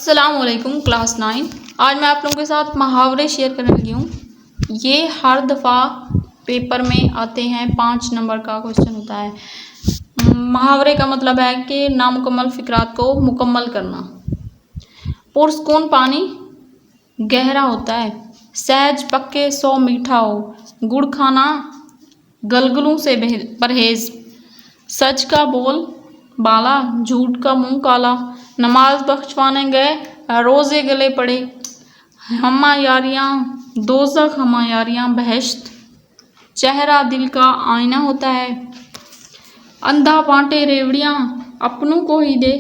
अस्सलामुअलैकुम क्लास 9। आज मैं आप लोगों के साथ मुहावरे शेयर करने लगी हूँ। ये हर दफ़ा पेपर में आते हैं, 5 नंबर का क्वेश्चन होता है। मुहावरे का मतलब है कि नामुकम्मल फ़िक्रात को मुकम्मल करना। पुरस्कून पानी गहरा होता है, सहज पक्के 100 मीठा हो, गुड़ खाना गलगलों से परहेज़, सच का बोल बाला झूठ का मुंह काला, नमाज बख्शवाने गए रोज़े गले पड़े, हमा यारियाँ दोज़ख हमा यारियाँ बहश्त, चेहरा दिल का आईना होता है, अंधा बांटे रेवड़ियाँ अपनों को ही दे,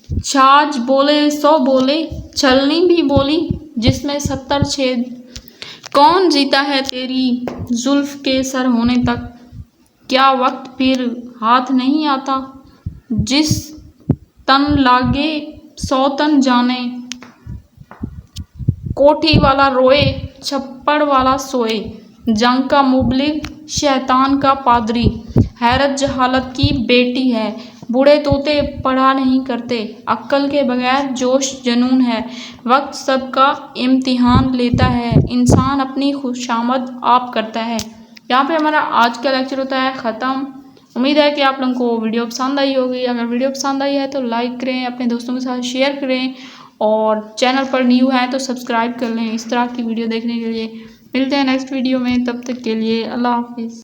छाछ बोले 100 बोले, छलनी भी बोली जिसमें 70 छेद, कौन जीता है तेरी जुल्फ के सर होने तक, क्या वक्त फिर हाथ नहीं आता, जिस तन लागे 100 तन जाने, कोठी वाला रोए छप्पड़ वाला सोए, जंग का मुबलिग शैतान का पादरी, हैरत जहालत की बेटी है, बूढ़े तोते पढ़ा नहीं करते, अक्ल के बगैर जोश जुनून है, वक्त सबका इम्तिहान लेता है, इंसान अपनी खुशामद आप करता है। यहाँ पे हमारा आज का लेक्चर होता है ख़त्म। उम्मीद है कि आप लोगों को वीडियो पसंद आई होगी। अगर वीडियो पसंद आई है तो लाइक करें, अपने दोस्तों के साथ शेयर करें और चैनल पर न्यू है तो सब्सक्राइब कर लें इस तरह की वीडियो देखने के लिए। मिलते हैं नेक्स्ट वीडियो में, तब तक के लिए अल्लाह हाफिज़।